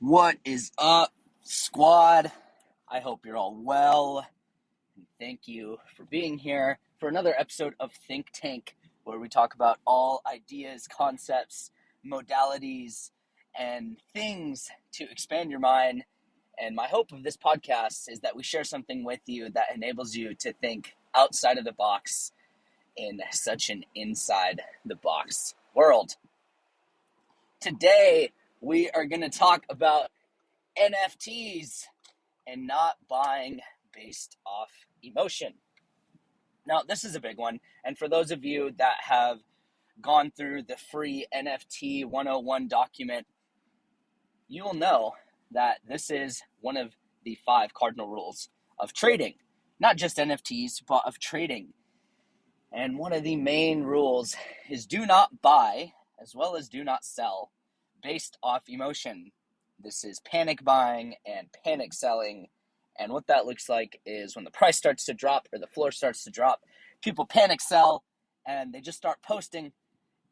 What is up, squad? I hope you're all well. And thank you for being here for another episode of Think Tank, where we talk about all ideas, concepts, modalities, and things to expand your mind. And my hope of this podcast is that we share something with you that enables you to think outside of the box in such an inside the box world. Today, we are going to talk about NFTs and not buying based off emotion. Now, this is a big one. And for those of you that have gone through the free NFT 101 document, you will know that this is one of the 5 cardinal rules of trading. Not just NFTs, but of trading. And one of the main rules is do not buy, as well as do not sell, based off emotion. This is panic buying and panic selling. And what that looks like is when the price starts to drop or the floor starts to drop, people panic sell and they just start posting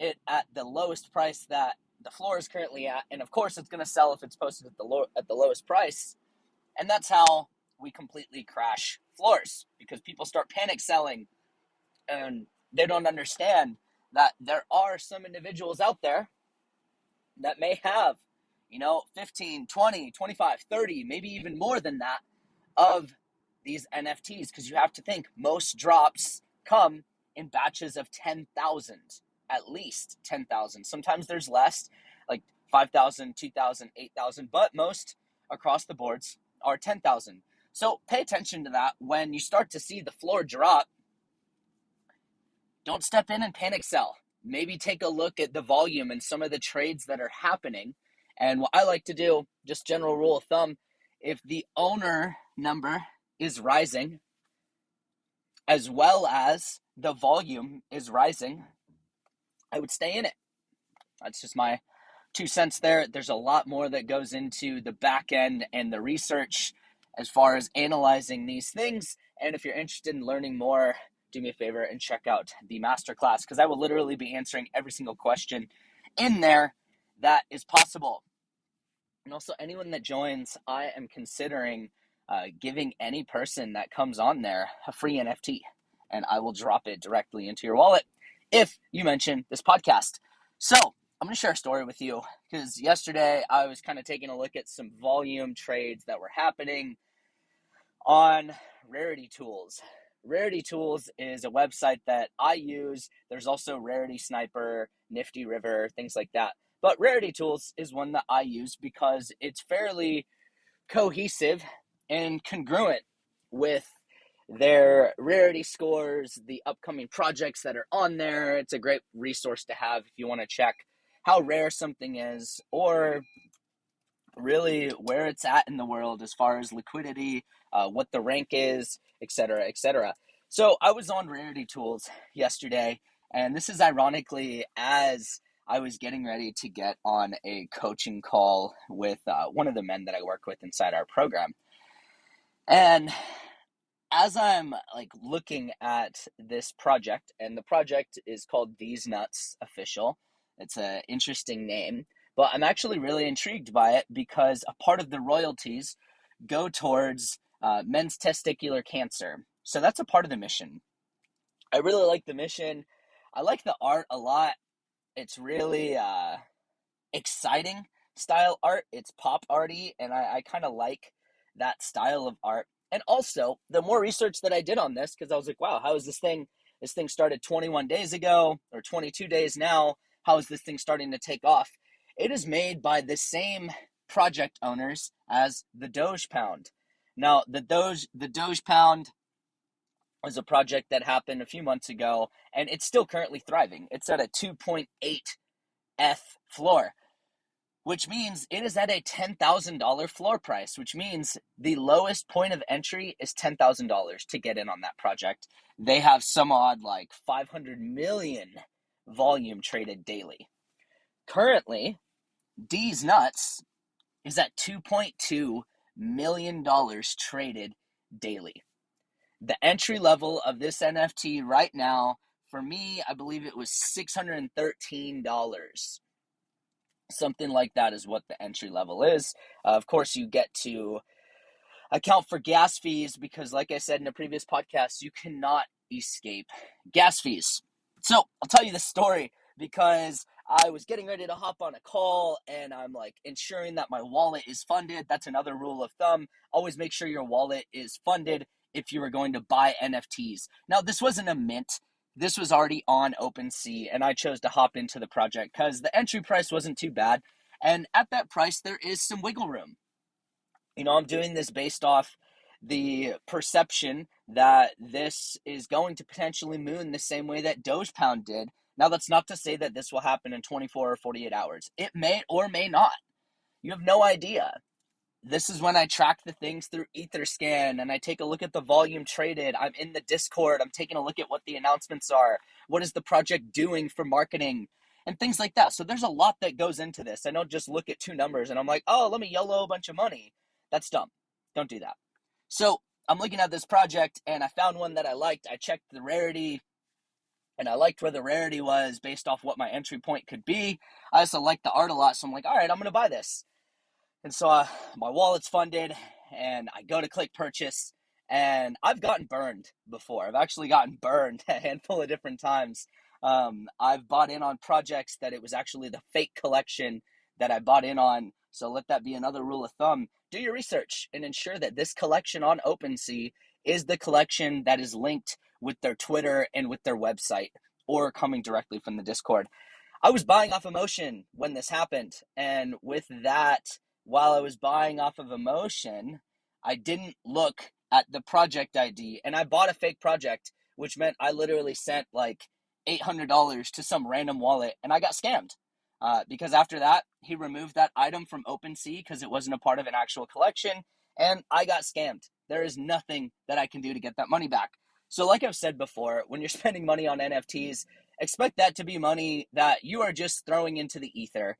it at the lowest price that the floor is currently at. And of course, it's going to sell if it's posted at the lowest price. And that's how we completely crash floors, because people start panic selling and they don't understand that there are some individuals out there that may have, 15, 20, 25, 30, maybe even more than that of these NFTs, because you have to think most drops come in batches of 10,000, at least 10,000. Sometimes there's less, like 5,000, 2,000, 8,000, but most across the boards are 10,000. So pay attention to that. When you start to see the floor drop, don't step in and panic sell. Maybe take a look at the volume and some of the trades that are happening. And what I like to do, just general rule of thumb, if the owner number is rising, as well as the volume is rising, I would stay in it. That's just my 2 cents there. There's a lot more that goes into the back end and the research as far as analyzing these things. And if you're interested in learning more, do me a favor and check out the masterclass, because I will literally be answering every single question in there that is possible. And also, anyone that joins, I am considering giving any person that comes on there a free NFT, and I will drop it directly into your wallet if you mention this podcast. So I'm going to share a story with you, because yesterday I was kind of taking a look at some volume trades that were happening on Rarity Tools. Rarity Tools is a website that I use. There's also Rarity Sniper, Nifty River, things like that. But Rarity Tools is one that I use because it's fairly cohesive and congruent with their rarity scores, the upcoming projects that are on there. It's a great resource to have if you want to check how rare something is, or really where it's at in the world as far as liquidity, what the rank is, etc., etc. So I was on Rarity Tools yesterday, and this is ironically as I was getting ready to get on a coaching call with one of the men that I work with inside our program. And as I'm looking at this project, and the project is called These Nuts Official. It's an interesting name, but I'm actually really intrigued by it because a part of the royalties go towards men's testicular cancer. So that's a part of the mission. I really like the mission. I like the art a lot. It's really exciting style art. It's pop arty, and I kind of like that style of art. And also, the more research that I did on this, because I was like, wow, how is this thing? This thing started 21 days ago, or 22 days now. How is this thing starting to take off? It is made by the same project owners as the Doge Pound. Now, the Doge Pound was a project that happened a few months ago, and it's still currently thriving. It's at a 2.8 ETH floor, which means it is at a $10,000 floor price, which means the lowest point of entry is $10,000 to get in on that project. They have some odd 500 million volume traded daily. Currently, D's Nuts is at $2.2 million traded daily. The entry level of this NFT right now, for me, I believe it was $613. Something like that is what the entry level is. Of course, you get to account for gas fees because, like I said in a previous podcast, you cannot escape gas fees. So I'll tell you the story because I was getting ready to hop on a call and I'm like ensuring that my wallet is funded. That's another rule of thumb. Always make sure your wallet is funded if you were going to buy NFTs. Now, this wasn't a mint. This was already on OpenSea, and I chose to hop into the project because the entry price wasn't too bad. And at that price, there is some wiggle room. I'm doing this based off the perception that this is going to potentially moon the same way that Doge Pound did. Now, that's not to say that this will happen in 24 or 48 hours. It may or may not. You have no idea. This is when I track the things through Etherscan and I take a look at the volume traded. I'm in the Discord. I'm taking a look at what the announcements are. What is the project doing for marketing and things like that. So there's a lot that goes into this. I don't just look at two numbers and I'm like, oh, let me YOLO a bunch of money. That's dumb. Don't do that. So I'm looking at this project and I found one that I liked. I checked the rarity and I liked where the rarity was based off what my entry point could be. I also liked the art a lot. So I'm like, all right, I'm going to buy this. And so my wallet's funded and I go to click purchase and I've gotten burned before. I've actually gotten burned a handful of different times. I've bought in on projects that it was actually the fake collection that I bought in on. So let that be another rule of thumb. Do your research and ensure that this collection on OpenSea is the collection that is linked with their Twitter and with their website or coming directly from the Discord. I was buying off emotion when this happened. And with that, while I was buying off of emotion, I didn't look at the project ID and I bought a fake project, which meant I literally sent like $800 to some random wallet and I got scammed. Because after that, he removed that item from OpenSea because it wasn't a part of an actual collection and I got scammed. There is nothing that I can do to get that money back. So like I've said before, when you're spending money on NFTs, expect that to be money that you are just throwing into the ether.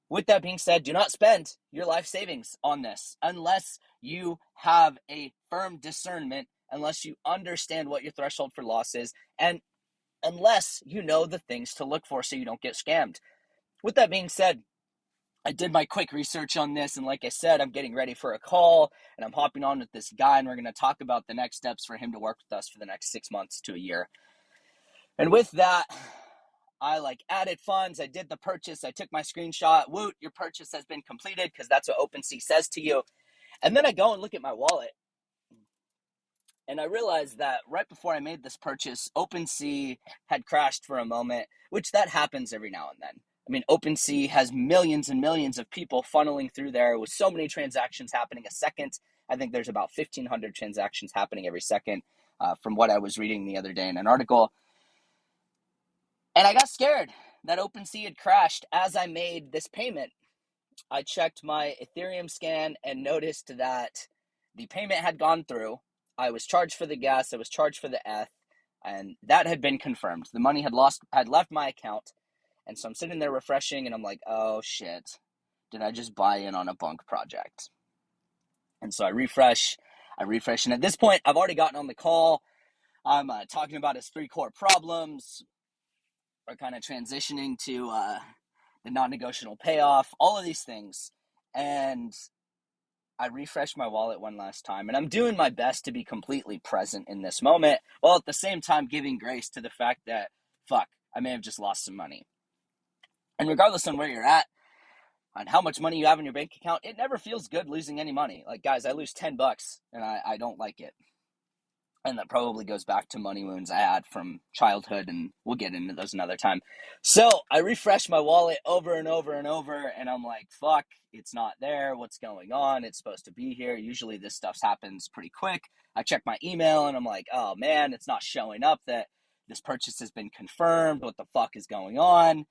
With that being said, do not spend your life savings on this unless you have a firm discernment, unless you understand what your threshold for loss is, and unless you know the things to look for so you don't get scammed. With that being said, I did my quick research on this, and like I said, I'm getting ready for a call, and I'm hopping on with this guy, and we're going to talk about the next steps for him to work with us for the next 6 months to a year. And with that, I added funds. I did the purchase. I took my screenshot. Woot, your purchase has been completed because that's what OpenSea says to you. And then I go and look at my wallet. And I realized that right before I made this purchase, OpenSea had crashed for a moment, which that happens every now and then. I mean, OpenSea has millions and millions of people funneling through there with so many transactions happening a second. I think there's about 1,500 transactions happening every second from what I was reading the other day in an article. And I got scared that OpenSea had crashed as I made this payment. I checked my Ethereum scan and noticed that the payment had gone through. I was charged for the gas, I was charged for the ETH, and that had been confirmed. The money had left my account. And so I'm sitting there refreshing and I'm like, oh shit, did I just buy in on a bunk project? And so I refresh, and at this point, I've already gotten on the call. I'm talking about his 3 core problems. We're kind of transitioning to the non-negotiable payoff, all of these things. And I refreshed my wallet one last time, and I'm doing my best to be completely present in this moment, while at the same time giving grace to the fact that, fuck, I may have just lost some money. And regardless on where you're at, on how much money you have in your bank account, it never feels good losing any money. Like, guys, I lose $10 and I don't like it. And that probably goes back to money wounds I had from childhood, and we'll get into those another time. So I refresh my wallet over and over and over, and I'm like, fuck, it's not there. What's going on? It's supposed to be here. Usually this stuff happens pretty quick. I check my email, and I'm like, oh, man, it's not showing up that this purchase has been confirmed. What the fuck is going on?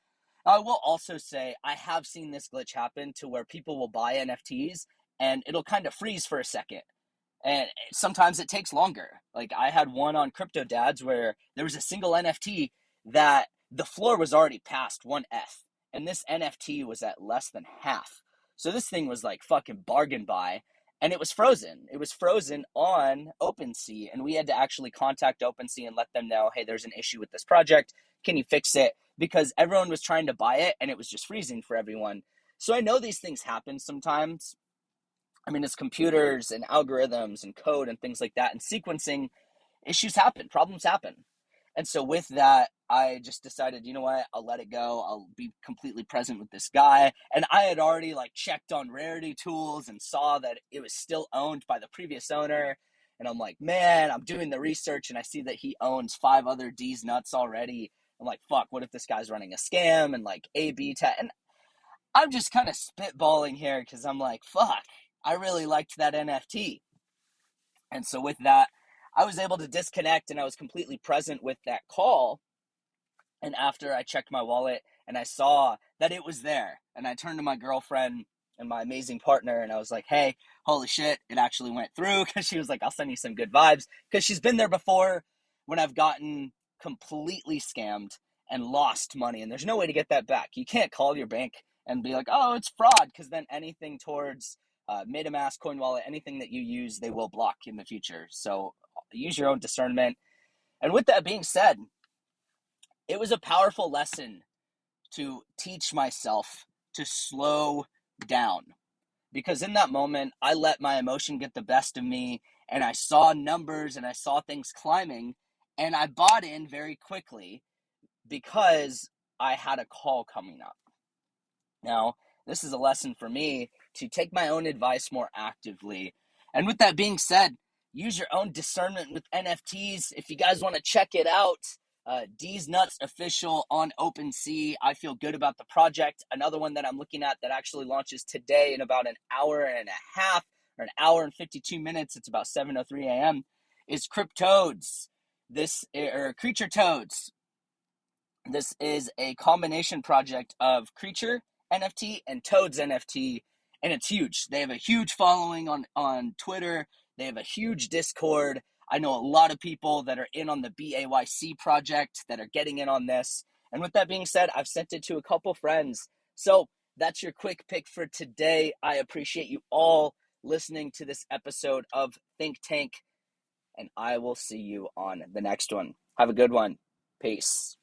I will also say I have seen this glitch happen to where people will buy NFTs, and it'll kind of freeze for a second. And sometimes it takes longer. Like, I had one on Crypto Dads where there was a single NFT that the floor was already past 1 ETH, and this NFT was at less than half. So this thing was like fucking bargain buy, and it was frozen. It was frozen on OpenSea, and we had to actually contact OpenSea and let them know, hey, there's an issue with this project. Can you fix it? because everyone was trying to buy it and it was just freezing for everyone. So I know these things happen sometimes. I mean, it's computers and algorithms and code and things like that, and sequencing issues happen, problems happen. And so with that, I just decided, you know what, I'll let it go. I'll be completely present with this guy. And I had already like checked on Rarity Tools and saw that it was still owned by the previous owner. And I'm like, man, I'm doing the research and I see that he owns 5 other D's nuts already. I'm like, fuck, what if this guy's running a scam and like A/B test? And I'm just kind of spitballing here because I'm like, fuck, I really liked that NFT. And so with that, I was able to disconnect and I was completely present with that call. And after I checked my wallet and I saw that it was there, and I turned to my girlfriend and my amazing partner and I was like, hey, holy shit, it actually went through. Because she was like, I'll send you some good vibes. Because she's been there before when I've gotten completely scammed and lost money. And there's no way to get that back. You can't call your bank and be like, oh, it's fraud. Because then anything towards MetaMask, Coin Wallet, anything that you use, they will block in the future. So use your own discernment. And with that being said, it was a powerful lesson to teach myself to slow down, because in that moment I let my emotion get the best of me and I saw numbers and I saw things climbing and I bought in very quickly because I had a call coming up. Now, this is a lesson for me to take my own advice more actively. And with that being said, use your own discernment with NFTs. If you guys want to check it out, D's Nuts Official on OpenSea. I feel good about the project. Another one that I'm looking at that actually launches today in about an hour and a half, or an hour and 52 minutes. It's about 7:03 a.m. is Cryptoads. Creature Toads. This is a combination project of Creature NFT and Toads NFT, and it's huge. They have a huge following on Twitter. They have a huge Discord. I know a lot of people that are in on the BAYC project that are getting in on this. And with that being said, I've sent it to a couple friends. So that's your quick pick for today. I appreciate you all listening to this episode of Think Tank, and I will see you on the next one. Have a good one. Peace.